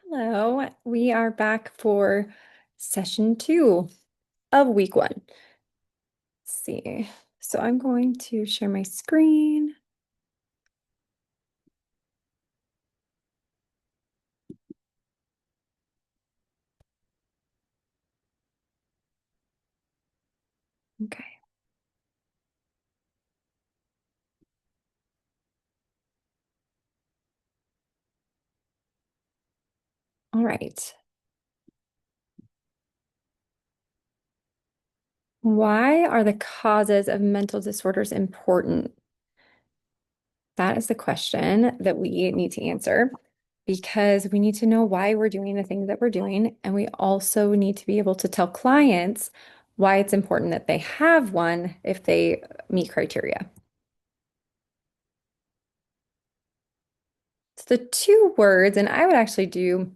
Hello, we are back for session two of week one. Let's see. So I'm going to share my screen. Okay. All right. Why are the causes of mental disorders important? That is the question that we need to answer because we need to know why we're doing the things that we're doing. And we also need to be able to tell clients why it's important that they have one if they meet criteria. So the two words, and I would actually do,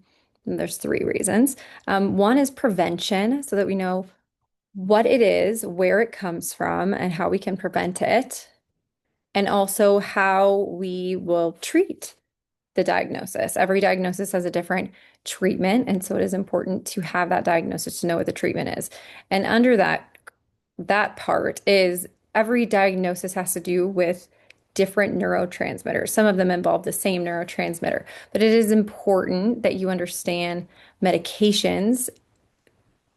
and there's three reasons. One is prevention, so that we know what it is, where it comes from, and how we can prevent it, and also how we will treat the diagnosis. Every diagnosis has a different treatment, and so it is important to have that diagnosis to know what the treatment is. And under that part is every diagnosis has to do with different neurotransmitters. Some of them involve the same neurotransmitter, but it is important that you understand medications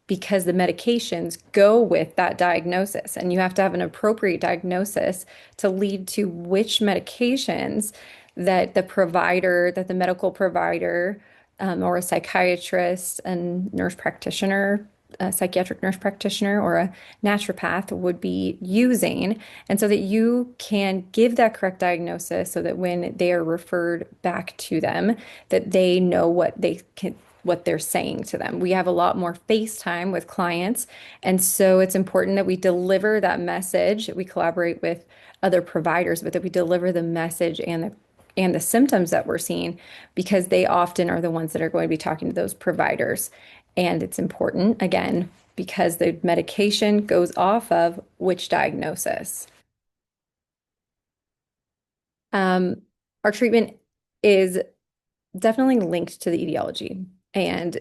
because the medications go with that diagnosis, and you have to have an appropriate diagnosis to lead to which medications that the medical provider, or a psychiatrist and nurse practitioner, a psychiatric nurse practitioner, or a naturopath would be using, and so that you can give that correct diagnosis so that when they are referred back to them, that they know what they're saying to them. We have a lot more face time with clients, and so it's important that we deliver that message. We collaborate with other providers, but that we deliver the message and the symptoms that we're seeing because they often are the ones that are going to be talking to those providers. And it's important, again, because the medication goes off of which diagnosis. Um, our treatment is definitely linked to the etiology, and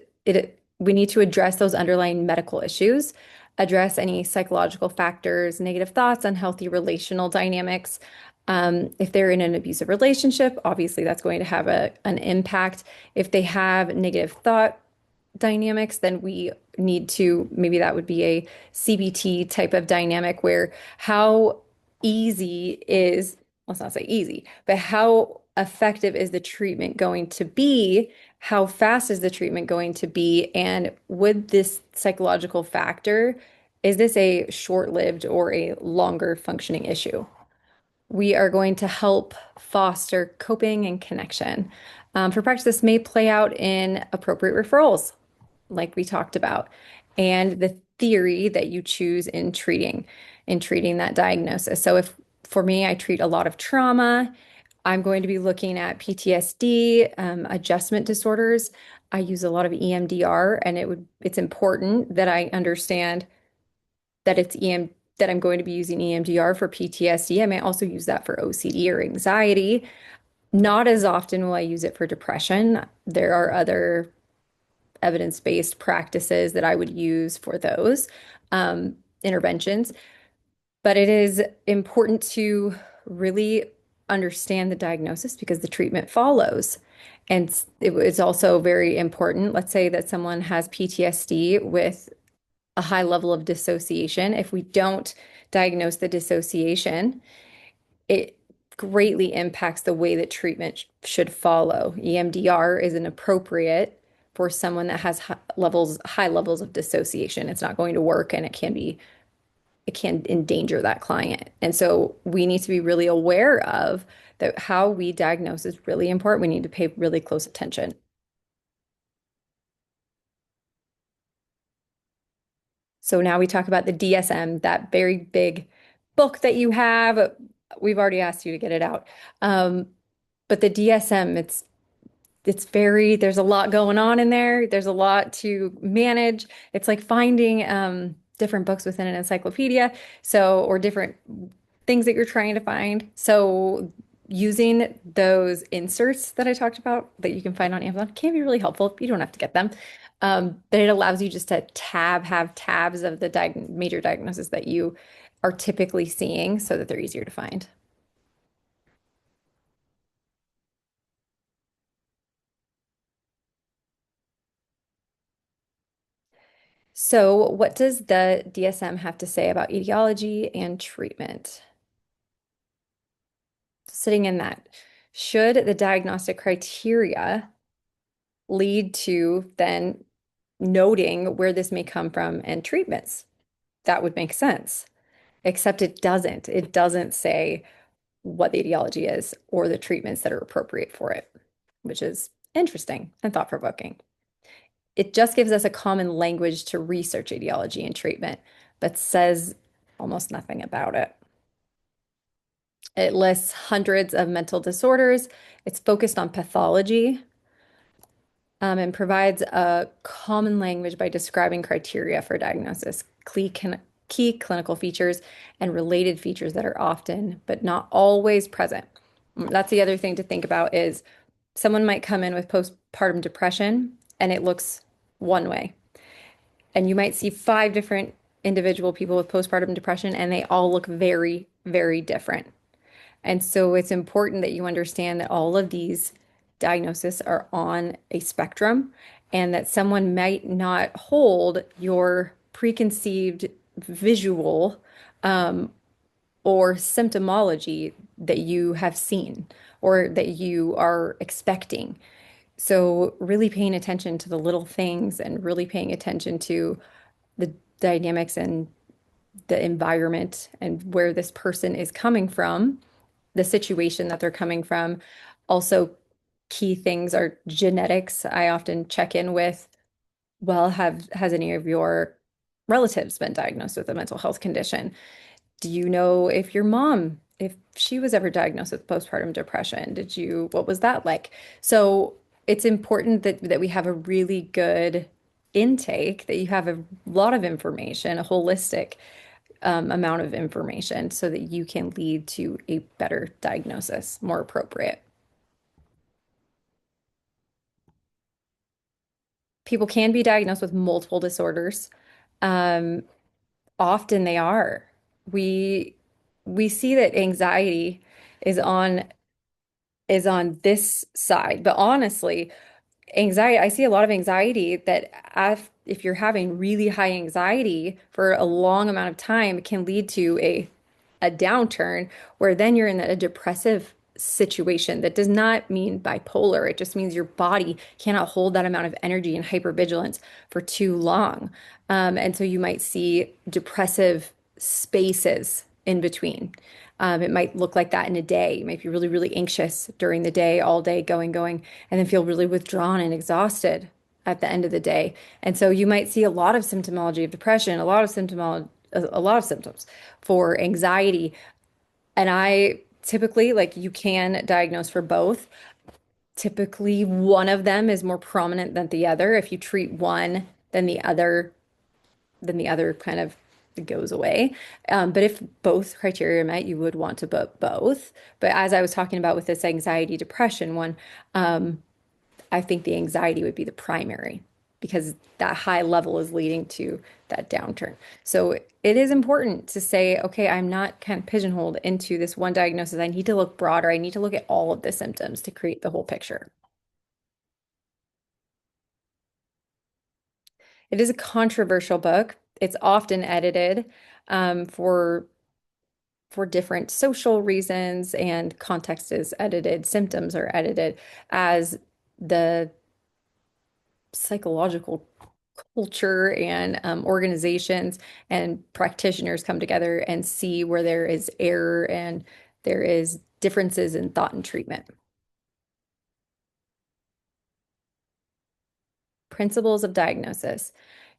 we need to address those underlying medical issues, address any psychological factors, negative thoughts, unhealthy relational dynamics. If they're in an abusive relationship, obviously that's going to have an impact. If they have negative thought dynamics, then we need to, maybe that would be a CBT type of dynamic where how easy is, let's not say easy, but how effective is the treatment going to be? How fast is the treatment going to be? And would this psychological factor, is this a short-lived or a longer functioning issue? We are going to help foster coping and connection. For practice, this may play out in appropriate referrals, like we talked about, and the theory that you choose in treating that diagnosis. So if for me, I treat a lot of trauma, I'm going to be looking at PTSD, adjustment disorders. I use a lot of EMDR, and it's important that I understand that that I'm going to be using EMDR for PTSD. I may also use that for OCD or anxiety. Not as often will I use it for depression. There are other evidence-based practices that I would use for those interventions. But it is important to really understand the diagnosis because the treatment follows. And it's also very important. Let's say that someone has PTSD with a high level of dissociation. If we don't diagnose the dissociation, it greatly impacts the way that treatment should follow. EMDR is inappropriate for someone that has high levels of dissociation. It's not going to work, and it can endanger that client. And so we need to be really aware of that how we diagnose is really important. We need to pay really close attention. So now we talk about the DSM, that very big book that you have. We've already asked you to get it out. Um, but the DSM, there's a lot going on in there. There's a lot to manage. It's like finding different books within an encyclopedia, or different things that you're trying to find. So using those inserts that I talked about that you can find on Amazon can be really helpful. You don't have to get them. But it allows you just to have tabs of the major diagnoses that you are typically seeing so that they're easier to find. So, what does the DSM have to say about etiology and treatment? Sitting in that, should the diagnostic criteria lead to then noting where this may come from and treatments? That would make sense, except it doesn't. It doesn't say what the etiology is or the treatments that are appropriate for it, which is interesting and thought-provoking. It just gives us a common language to research etiology and treatment, but says almost nothing about it. It lists hundreds of mental disorders. It's focused on pathology, and provides a common language by describing criteria for diagnosis, key clinical features, and related features that are often, but not always present. That's the other thing to think about is someone might come in with postpartum depression and it looks one way. And you might see five different individual people with postpartum depression and they all look very, very different. And so it's important that you understand that all of these diagnoses are on a spectrum and that someone might not hold your preconceived visual or symptomology that you have seen or that you are expecting. So, really paying attention to the little things and really paying attention to the dynamics and the environment and where this person is coming from, the situation that they're coming from. Also, key things are genetics. I often check in with, well, has any of your relatives been diagnosed with a mental health condition? Do you know if your mom, if she was ever diagnosed with postpartum depression? What was that like? So it's important that we have a really good intake, that you have a lot of information, a holistic amount of information so that you can lead to a better diagnosis, more appropriate. People can be diagnosed with multiple disorders. Um, Often they are. We we see that anxiety is on this side, but honestly, anxiety, I see a lot of anxiety that if you're having really high anxiety for a long amount of time, it can lead to a downturn where then you're in a depressive situation. That does not mean bipolar. It just means your body cannot hold that amount of energy and hypervigilance for too long. And so you might see depressive spaces in between. It might look like that in a day. You might be really, really anxious during the day, all day, going, and then feel really withdrawn and exhausted at the end of the day. And so you might see a lot of symptomology of depression, a lot of symptoms for anxiety. And I typically, like, you can diagnose for both. Typically, one of them is more prominent than the other. If you treat one, then the other kind of goes away. But if both criteria are met, you would want to book both. But as I was talking about with this anxiety depression one, I think the anxiety would be the primary because that high level is leading to that downturn. So it is important to say, okay, I'm not kind of pigeonholed into this one diagnosis. I need to look broader. I need to look at all of the symptoms to create the whole picture. It is a controversial book. It's often edited for different social reasons, and context is edited, symptoms are edited as the psychological culture and organizations and practitioners come together and see where there is error and there is differences in thought and treatment. Principles of diagnosis.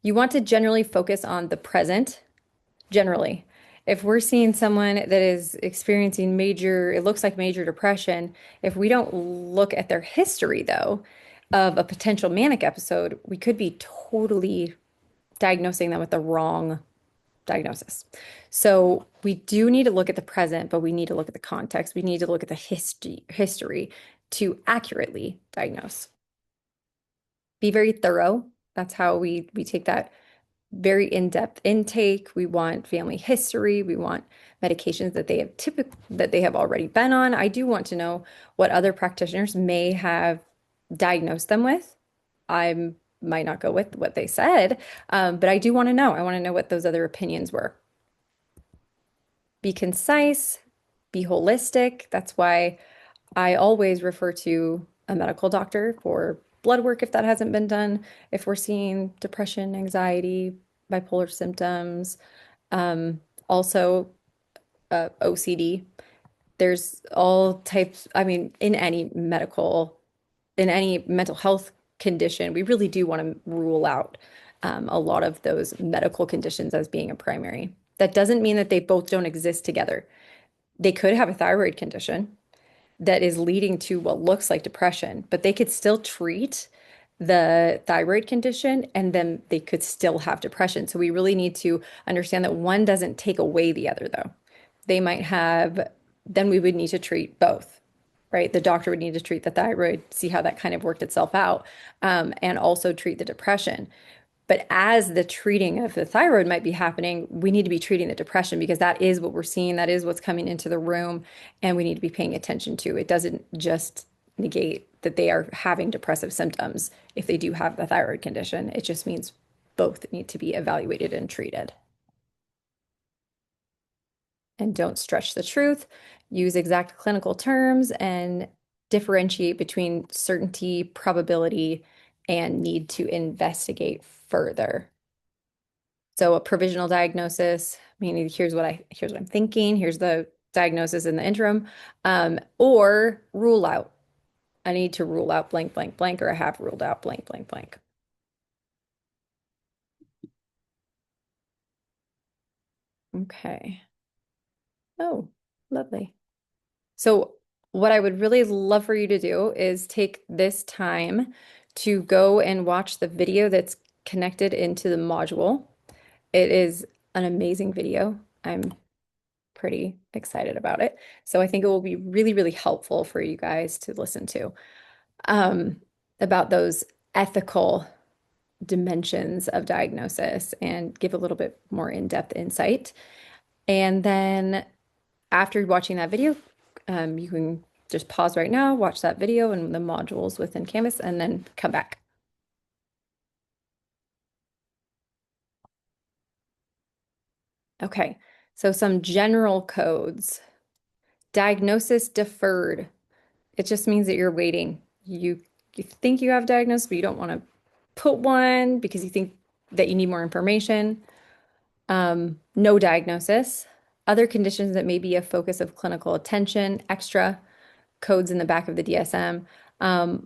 You want to generally focus on the present, generally. If we're seeing someone that is experiencing it looks like major depression, if we don't look at their history, though, of a potential manic episode, we could be totally diagnosing them with the wrong diagnosis. So we do need to look at the present, but we need to look at the context. We need to look at the history to accurately diagnose. Be very thorough. That's how we take that very in-depth intake. We want family history. We want medications that they have already been on. I do want to know what other practitioners may have diagnosed them with. I might not go with what they said, but I do want to know. I want to know what those other opinions were. Be concise, be holistic. That's why I always refer to a medical doctor for blood work if that hasn't been done. If we're seeing depression, anxiety, bipolar symptoms, also OCD. There's all types, I mean, in any mental health condition, we really do want to rule out a lot of those medical conditions as being a primary. That doesn't mean that they both don't exist together. They could have a thyroid condition that is leading to what looks like depression, but they could still treat the thyroid condition and then they could still have depression. So we really need to understand that one doesn't take away the other, though. They might have, then we would need to treat both, right? The doctor would need to treat the thyroid, see how that kind of worked itself out, and also treat the depression. But as the treating of the thyroid might be happening, we need to be treating the depression because that is what we're seeing. That is what's coming into the room, and we need to be paying attention to. It doesn't just negate that they are having depressive symptoms if they do have the thyroid condition. It just means both need to be evaluated and treated. And don't stretch the truth, use exact clinical terms, and differentiate between certainty, probability, and need to investigate further. So a provisional diagnosis, meaning here's what I'm thinking, here's the diagnosis in the interim, or rule out. I need to rule out blank, blank, blank, or I have ruled out blank, blank, blank. Okay. Oh, lovely. So what I would really love for you to do is take this time to go and watch the video that's connected into the module. It is an amazing video. I'm pretty excited about it. So I think it will be really, really helpful for you guys to listen to um, about those ethical dimensions of diagnosis and give a little bit more in-depth insight. And then after watching that video, you can just pause right now, watch that video and the modules within Canvas, and then come back. Okay, so some general codes. Diagnosis deferred. It just means that you're waiting. You think you have diagnosis, but you don't want to put one because you think that you need more information. No diagnosis. Other conditions that may be a focus of clinical attention, extra codes in the back of the DSM.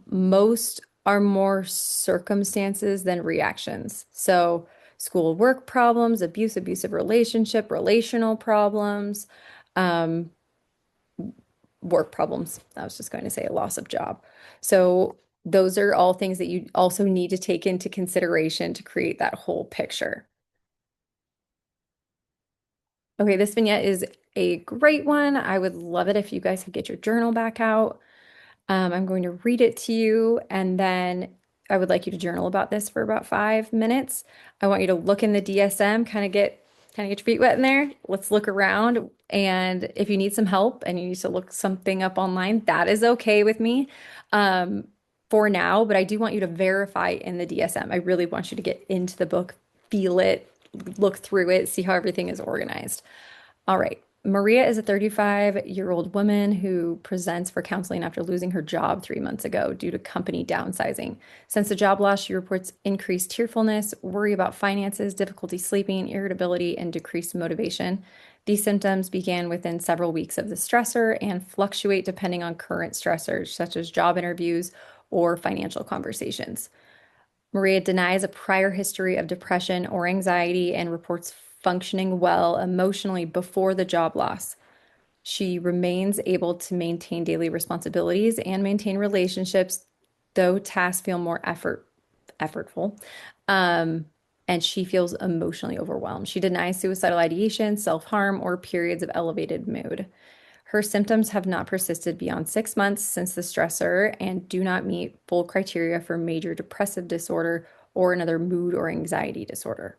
Most are more circumstances than reactions. So school work problems, abusive relationship, relational problems, um, work problems. I was just going to say a loss of job. So those are all things that you also need to take into consideration to create that whole picture. Okay, this vignette is a great one. I would love it if you guys could get your journal back out. I'm going to read it to you, and then I would like you to journal about this for about 5 minutes. I want you to look in the DSM, kind of get your feet wet in there. Let's look around, and if you need some help and you need to look something up online, that is okay with me um, for now. But I do want you to verify in the DSM. I really want you to get into the book, feel it, look through it, see how everything is organized. All right. Maria is a 35-year-old woman who presents for counseling after losing her job 3 months ago due to company downsizing. Since the job loss, she reports increased tearfulness, worry about finances, difficulty sleeping, irritability, and decreased motivation. These symptoms began within several weeks of the stressor and fluctuate depending on current stressors, such as job interviews or financial conversations. Maria denies a prior history of depression or anxiety and reports functioning well emotionally before the job loss. She remains able to maintain daily responsibilities and maintain relationships, though tasks feel more effortful. Um, and she feels emotionally overwhelmed. She denies suicidal ideation, self-harm, or periods of elevated mood. Her symptoms have not persisted beyond 6 months since the stressor and do not meet full criteria for major depressive disorder or another mood or anxiety disorder.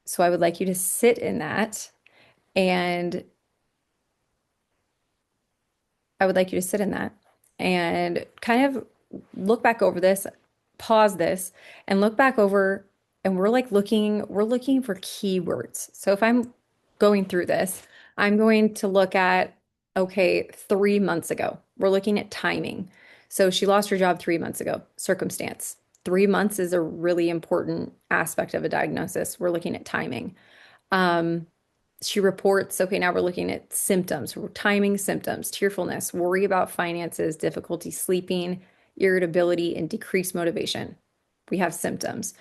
So I would like you to sit in that, and I would like you to sit in that and kind of look back over this, pause this, and look back over, and we're looking for keywords. So if I'm going through this, I'm going to look at, okay, 3 months ago. We're looking at timing. So she lost her job 3 months ago, circumstance. 3 months is a really important aspect of a diagnosis. We're looking at timing. Um, she reports, okay, now we're looking at symptoms, we're timing symptoms, tearfulness, worry about finances, difficulty sleeping, irritability, and decreased motivation. We have symptoms.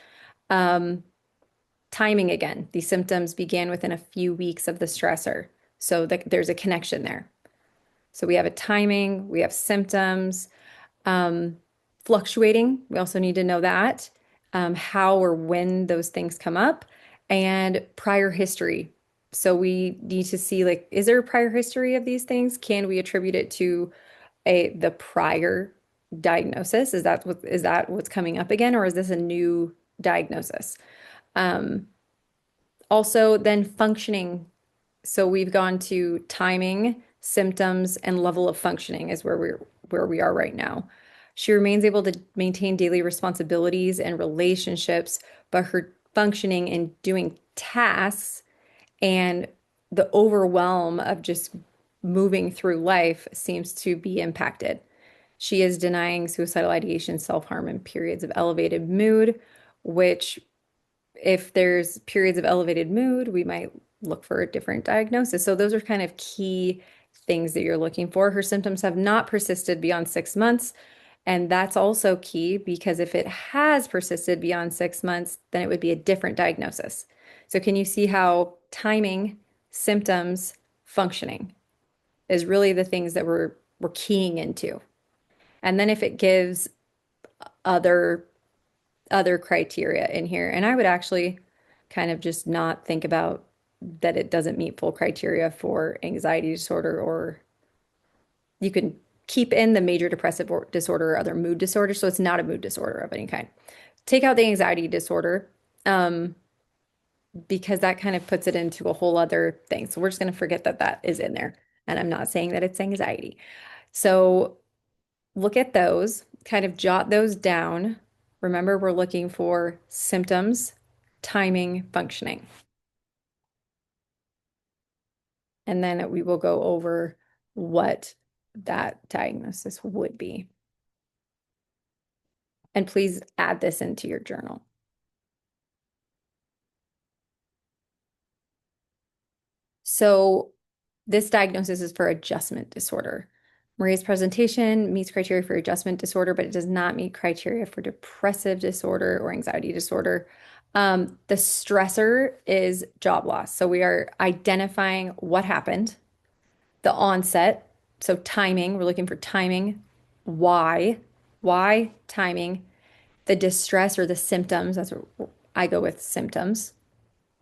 Um, Timing again, these symptoms began within a few weeks of the stressor. So there's a connection there. So we have a timing, we have symptoms. Um, Fluctuating, we also need to know that, how or when those things come up, and prior history. So we need to see, like, is there a prior history of these things? Can we attribute it to the prior diagnosis? Is that what's coming up again, or is this a new diagnosis? Um, Also, then functioning, so we've gone to timing, symptoms, and level of functioning is where we are right now. She remains able to maintain daily responsibilities and relationships, but her functioning and doing tasks and the overwhelm of just moving through life seems to be impacted. She is denying suicidal ideation, self-harm, and periods of elevated mood, which if there's periods of elevated mood, we might look for a different diagnosis. So those are kind of key things that you're looking for. Her symptoms have not persisted beyond 6 months. And that's also key because if it has persisted beyond 6 months, then it would be a different diagnosis. So can you see how timing, symptoms, functioning is really the things that we're keying into? And then if it gives other other criteria in here. And I would actually kind of just not think about that it doesn't meet full criteria for anxiety disorder, or you can keep in the major depressive disorder or other mood disorder. So it's not a mood disorder of any kind. Take out the anxiety disorder, um, because that kind of puts it into a whole other thing. So we're just going to forget that that is in there. And I'm not saying that it's anxiety. So look at those, kind of jot those down. Remember, we're looking for symptoms, timing, functioning. And then we will go over what that diagnosis would be. And please add this into your journal. So this diagnosis is for adjustment disorder. Maria's presentation meets criteria for adjustment disorder, but it does not meet criteria for depressive disorder or anxiety disorder. The stressor is job loss. So we are identifying what happened, the onset. So timing, we're looking for timing. Why timing, the distress or the symptoms. That's what I go with, symptoms.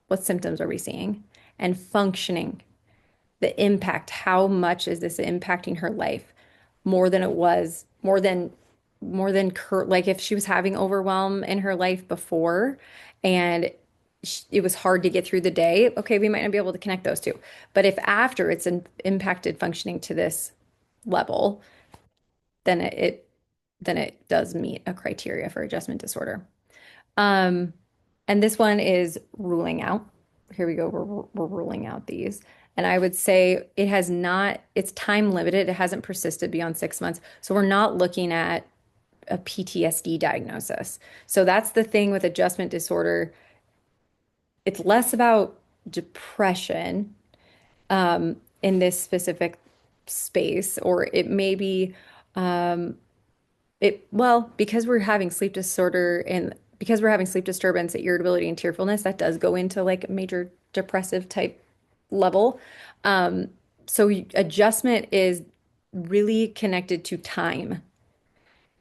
What symptoms are we seeing? And functioning, the impact. How much is this impacting her life? More than it was, more than like if she was having overwhelm in her life before and it was hard to get through the day, okay, we might not be able to connect those two. But if after it's impacted functioning to this level, then it does meet a criteria for adjustment disorder. Um, and this one is ruling out. Here we go. We're ruling out these. And I would say it has not, it's time limited. It hasn't persisted beyond 6 months. So we're not looking at a PTSD diagnosis. So that's the thing with adjustment disorder. It's less about depression, in this specific space, or it may be, well, because we're having sleep disorder and because we're having sleep disturbance, irritability, and tearfulness, that does go into like major depressive type level. Um, so adjustment is really connected to time.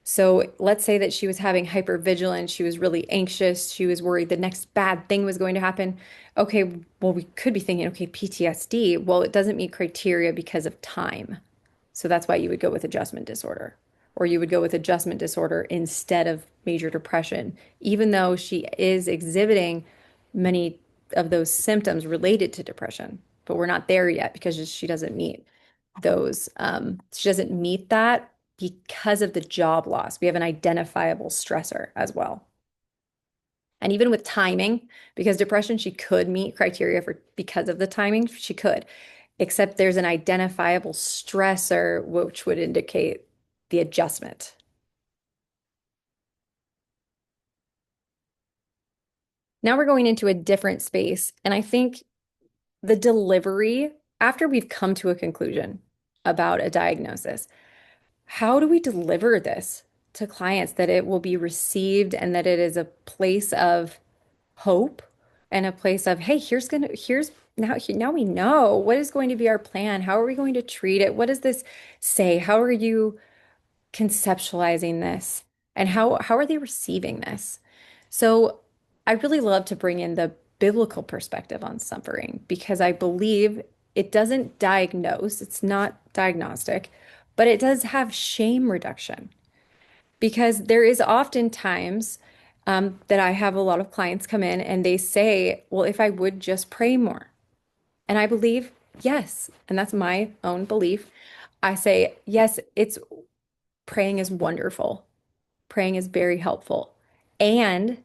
So let's say that she was having hypervigilance, she was really anxious, she was worried the next bad thing was going to happen. Okay, well, we could be thinking, okay, PTSD. Well, it doesn't meet criteria because of time. So that's why you would go with adjustment disorder, or you would go with adjustment disorder instead of major depression, even though she is exhibiting many of those symptoms related to depression. But we're not there yet because she doesn't meet those. She doesn't meet that because of the job loss. We have an identifiable stressor as well. And even with timing, because depression, she could meet criteria for because of the timing, she could, except there's an identifiable stressor, which would indicate the adjustment. Now we're going into a different space. And I think the delivery, after we've come to a conclusion about a diagnosis, how do we deliver this to clients that it will be received and that it is a place of hope and a place of, hey, here's now we know what is going to be our plan. How are we going to treat it? What does this say? How are you conceptualizing this? And how are they receiving this? So I really love to bring in the biblical perspective on suffering because I believe it doesn't diagnose, it's not diagnostic, but it does have shame reduction because there is often times that I have a lot of clients come in and they say, well, if I would just pray more. And I believe, yes, and that's my own belief. I say, yes, it's praying is wonderful. Praying is very helpful. And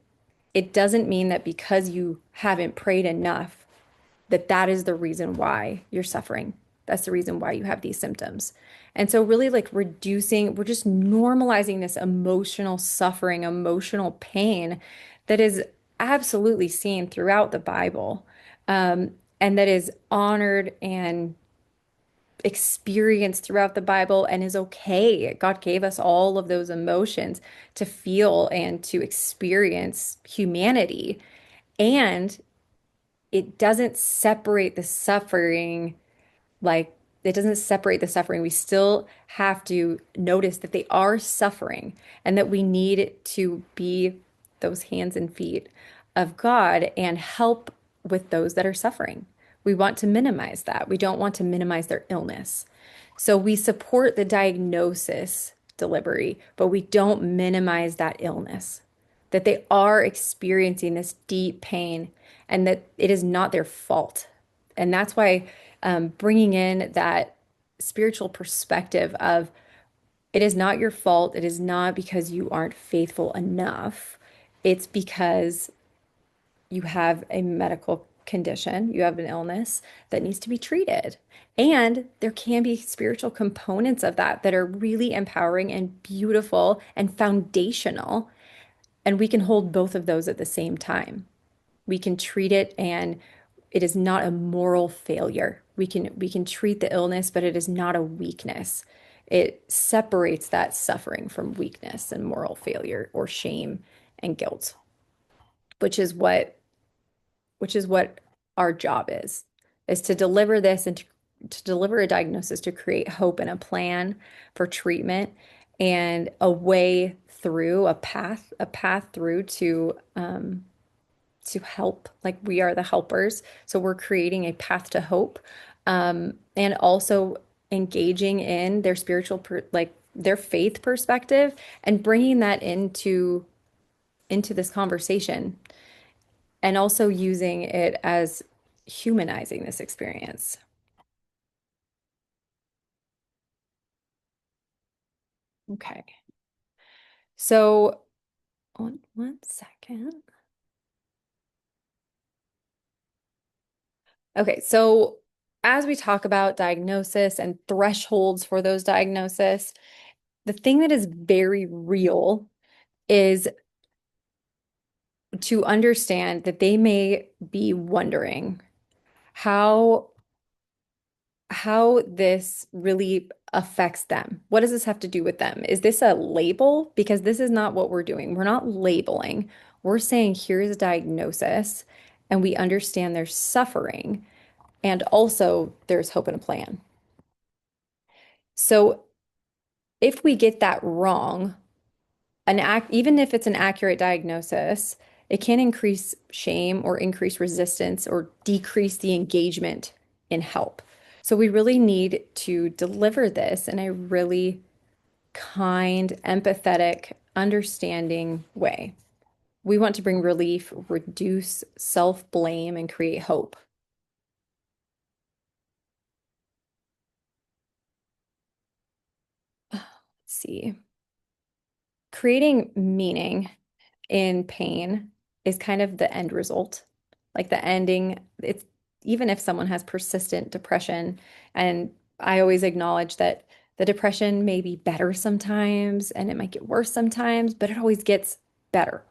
it doesn't mean that because you haven't prayed enough, that that is the reason why you're suffering. That's the reason why you have these symptoms. And so really like reducing, we're just normalizing this emotional suffering, emotional pain that is absolutely seen throughout the Bible, and that is honored and experienced throughout the Bible and is okay. God gave us all of those emotions to feel and to experience humanity. And it doesn't separate the suffering, like it doesn't separate the suffering. We still have to notice that they are suffering and that we need to be those hands and feet of God and help with those that are suffering. We want to minimize that. We don't want to minimize their illness. So we support the diagnosis delivery, but we don't minimize that illness, that they are experiencing this deep pain and that it is not their fault. And that's why bringing in that spiritual perspective of it is not your fault. It is not because you aren't faithful enough. It's because you have a medical condition, you have an illness that needs to be treated. And there can be spiritual components of that that are really empowering and beautiful and foundational. And we can hold both of those at the same time. We can treat it and it is not a moral failure. We can treat the illness, but it is not a weakness. It separates that suffering from weakness and moral failure or shame and guilt, which is what which is what our job is to deliver this and to deliver a diagnosis to create hope and a plan for treatment and a way through a path through to help. Like we are the helpers, so we're creating a path to hope, and also engaging in their like their faith perspective and bringing that into this conversation and also using it as humanizing this experience. Okay. So, one second. Okay, so as we talk about diagnosis and thresholds for those diagnoses, the thing that is very real is to understand that they may be wondering how how this really affects them. What does this have to do with them? Is this a label? Because this is not what we're doing. We're not labeling. We're saying here's a diagnosis and we understand there's suffering and also there's hope and a plan. So if we get that wrong, even if it's an accurate diagnosis, it can increase shame or increase resistance or decrease the engagement in help. So we really need to deliver this in a really kind, empathetic, understanding way. We want to bring relief, reduce self-blame, and create hope. Let's see. Creating meaning in pain is kind of the end result. Like the ending, it's even if someone has persistent depression, and I always acknowledge that the depression may be better sometimes and it might get worse sometimes, but it always gets better.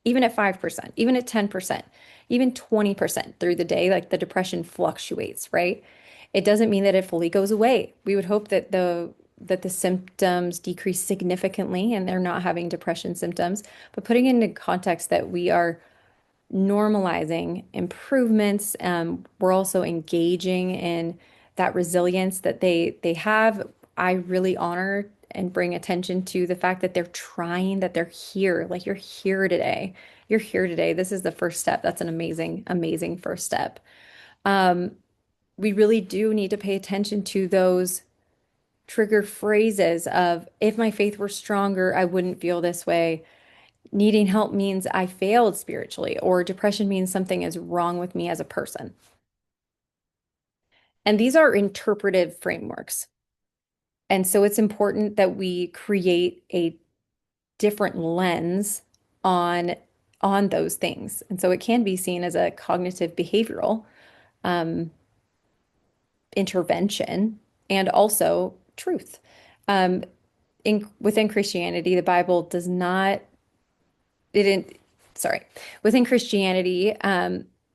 Even at 5%, even at 10%, even 20% through the day, like the depression fluctuates, right? It doesn't mean that it fully goes away. We would hope that the symptoms decrease significantly and they're not having depression symptoms, but putting into context that we are normalizing improvements. We're also engaging in that resilience that they have. I really honor and bring attention to the fact that they're trying, that they're here. Like you're here today. You're here today. This is the first step. That's an amazing, amazing first step. Um, we really do need to pay attention to those trigger phrases of, if my faith were stronger, I wouldn't feel this way. Needing help means I failed spiritually, or depression means something is wrong with me as a person. And these are interpretive frameworks. And so it's important that we create a different lens on on those things. And so it can be seen as a cognitive behavioral um, intervention and also truth. Um, within Christianity, the Bible does not it didn't, sorry, within Christianity,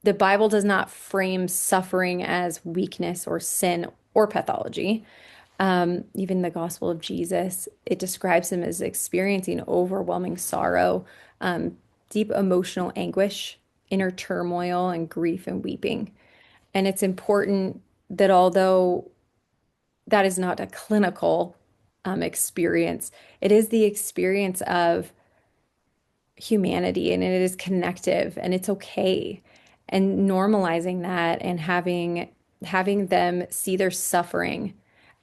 the Bible does not frame suffering as weakness or sin or pathology. Even the Gospel of Jesus, it describes him as experiencing overwhelming sorrow, deep emotional anguish, inner turmoil, and grief and weeping. And it's important that although that is not a clinical experience, it is the experience of humanity and it is connective and it's okay. And normalizing that and having them see their suffering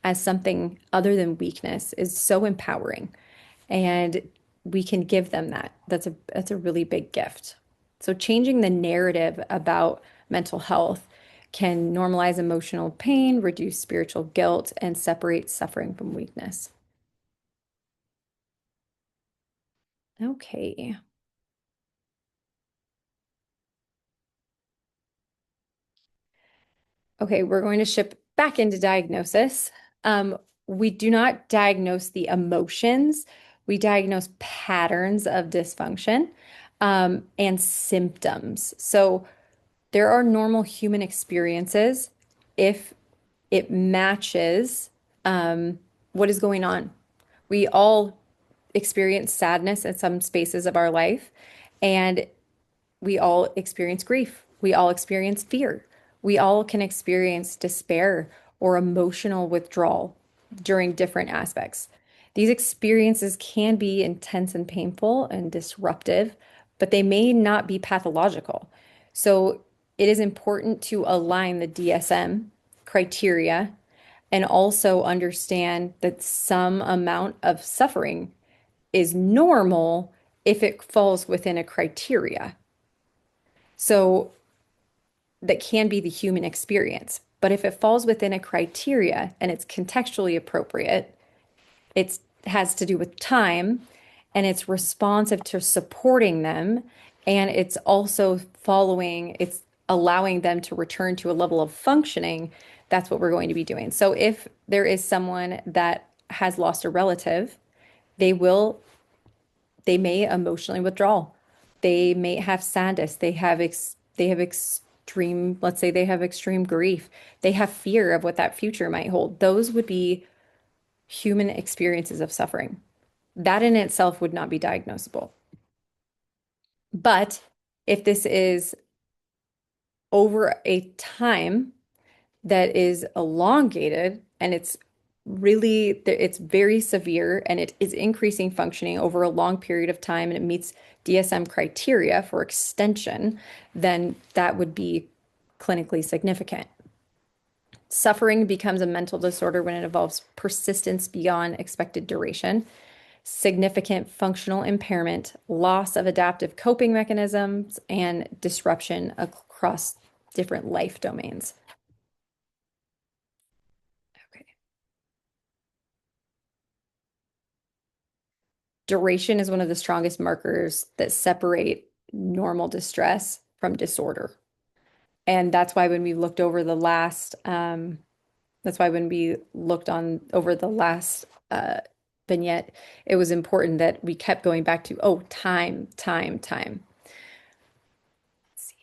as something other than weakness is so empowering. And we can give them that. That's a really big gift. So changing the narrative about mental health can normalize emotional pain, reduce spiritual guilt, and separate suffering from weakness. Okay. Okay, we're going to ship back into diagnosis. We do not diagnose the emotions. We diagnose patterns of dysfunction, and symptoms. So there are normal human experiences if it matches what is going on. We all experience sadness in some spaces of our life, and we all experience grief. We all experience fear. We all can experience despair or emotional withdrawal during different aspects. These experiences can be intense and painful and disruptive, but they may not be pathological. So it is important to align the DSM criteria and also understand that some amount of suffering is normal if it falls within a criteria. So that can be the human experience. But if it falls within a criteria and it's contextually appropriate, it has to do with time and it's responsive to supporting them. And it's also it's allowing them to return to a level of functioning. That's what we're going to be doing. So if there is someone that has lost a relative, they will they may emotionally withdraw. They may have sadness. They have extreme, let's say they have extreme grief. They have fear of what that future might hold. Those would be human experiences of suffering. That in itself would not be diagnosable. But if this is over a time that is elongated and it's really, it's very severe and it is increasing functioning over a long period of time and it meets DSM criteria for extension, then that would be clinically significant. Suffering becomes a mental disorder when it involves persistence beyond expected duration, significant functional impairment, loss of adaptive coping mechanisms, and disruption across different life domains. Okay. Duration is one of the strongest markers that separate normal distress from disorder. And that's why when we looked over the last, that's why when we looked on over the last vignette, it was important that we kept going back to, oh, time, time, time. Let's see.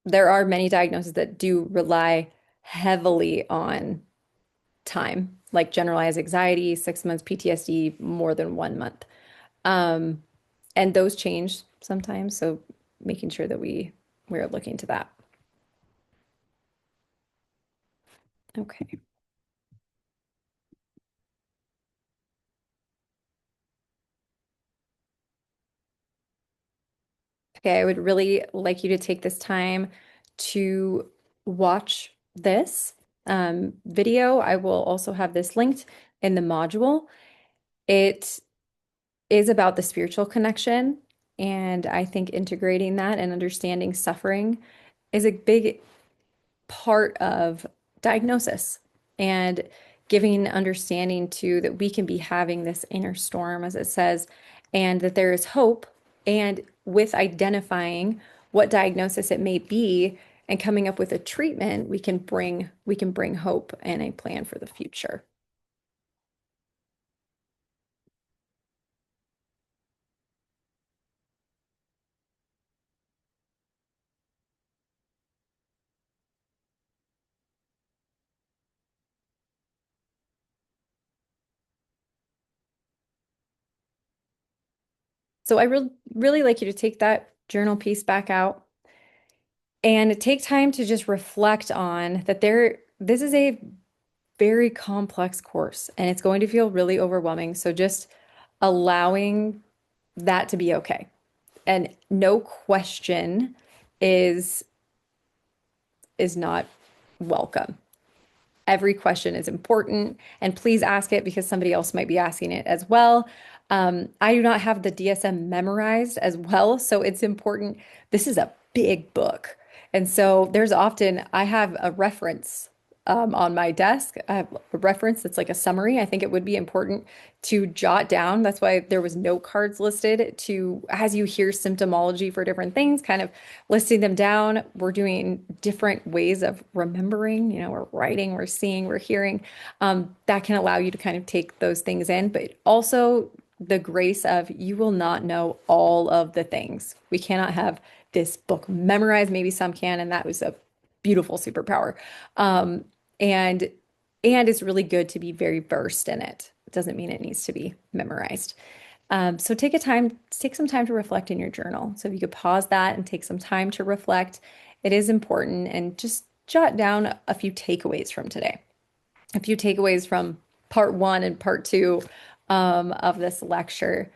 There are many diagnoses that do rely heavily on time, like generalized anxiety, 6 months PTSD, more than 1 month. Um, and those change sometimes, so making sure that we're looking to that. Okay. Okay, I would really like you to take this time to watch this video. I will also have this linked in the module. It is about the spiritual connection, and I think integrating that and understanding suffering is a big part of diagnosis and giving understanding to that we can be having this inner storm, as it says, and that there is hope. And with identifying what diagnosis it may be and coming up with a treatment, we can bring hope and a plan for the future. So I really like you to take that journal piece back out and take time to just reflect on that this is a very complex course and it's going to feel really overwhelming. So just allowing that to be okay. And no question is is not welcome. Every question is important, and please ask it because somebody else might be asking it as well. I do not have the DSM memorized as well, so it's important. This is a big book. And so there's often, I have a reference on my desk. I have a reference that's like a summary. I think it would be important to jot down. That's why there was note cards listed to, as you hear symptomology for different things, kind of listing them down. We're doing different ways of remembering, we're writing, we're seeing, we're hearing. That can allow you to kind of take those things in, but also the grace of you will not know all of the things. We cannot have this book memorized. Maybe some can, and that was a beautiful superpower. Um, and and it's really good to be very versed in it. It doesn't mean it needs to be memorized. So take some time to reflect in your journal. So if you could pause that and take some time to reflect, it is important, and just jot down a few takeaways from today, a few takeaways from part one and part two of this lecture,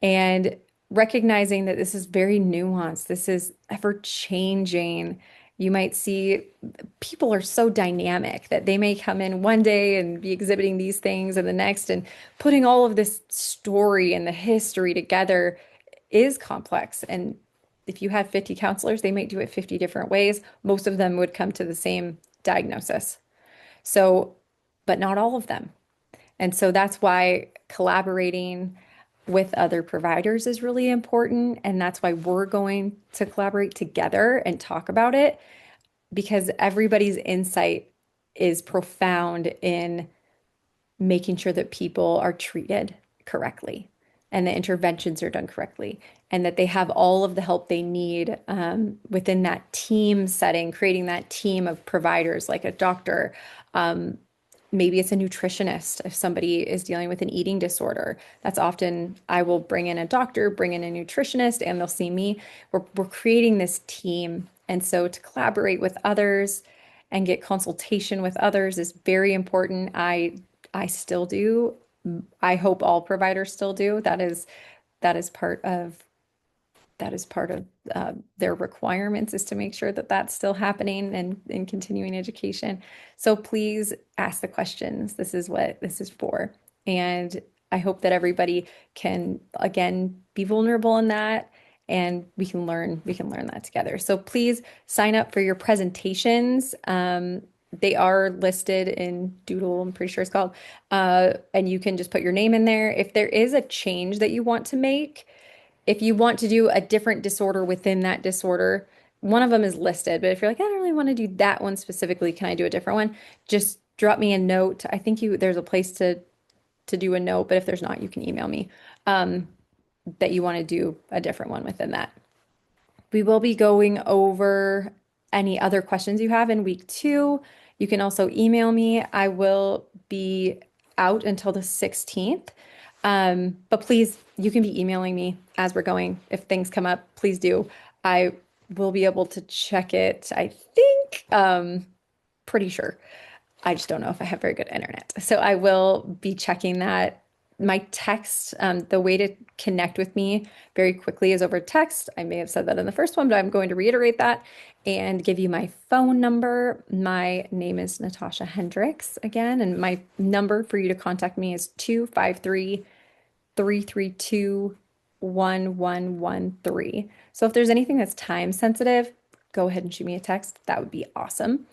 and recognizing that this is very nuanced. This is ever changing. You might see people are so dynamic that they may come in one day and be exhibiting these things and the next, and putting all of this story and the history together is complex. And if you had 50 counselors, they might do it 50 different ways. Most of them would come to the same diagnosis. So, but not all of them. And so that's why collaborating with other providers is really important. And that's why we're going to collaborate together and talk about it, because everybody's insight is profound in making sure that people are treated correctly and the interventions are done correctly and that they have all of the help they need within that team setting, creating that team of providers like a doctor, Maybe it's a nutritionist if somebody is dealing with an eating disorder. That's often I will bring in a doctor, bring in a nutritionist, and they'll see me. We're creating this team. And so to collaborate with others and get consultation with others is very important. I still do. I hope all providers still do. That is part of that is part of their requirements is to make sure that that's still happening and in continuing education. So please ask the questions. This is what this is for. And I hope that everybody can again be vulnerable in that and we can learn that together. So please sign up for your presentations. They are listed in Doodle, I'm pretty sure it's called. And you can just put your name in there. If there is a change that you want to make, if you want to do a different disorder within that disorder, one of them is listed. But if you're like, I don't really want to do that one specifically, can I do a different one? Just drop me a note. I think there's a place to do a note, but if there's not, you can email me um, that you want to do a different one within that. We will be going over any other questions you have in week 2. You can also email me. I will be out until the 16th. But please, you can be emailing me as we're going. If things come up, please do. I will be able to check it, I think, pretty sure. I just don't know if I have very good internet. So I will be checking that. My text, the way to connect with me very quickly is over text. I may have said that in the first one, but I'm going to reiterate that and give you my phone number. My name is Natasha Hendricks again, and my number for you to contact me is 253-332-1113. So if there's anything that's time sensitive, go ahead and shoot me a text. That would be awesome.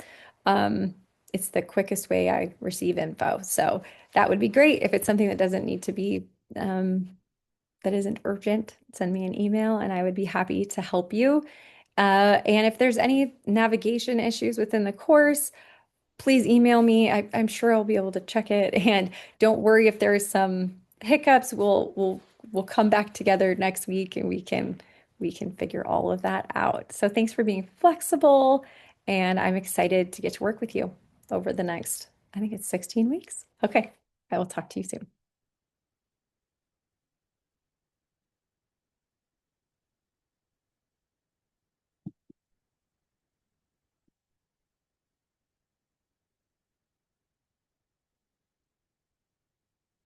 Um, it's the quickest way I receive info. So that would be great. If it's something that doesn't need to be, that isn't urgent, send me an email and I would be happy to help you. And if there's any navigation issues within the course, please email me. I'm sure I'll be able to check it. And don't worry if there's some hiccups. We'll come back together next week and we can figure all of that out. So thanks for being flexible, and I'm excited to get to work with you over the next, I think it's 16 weeks. Okay, I will talk to you soon.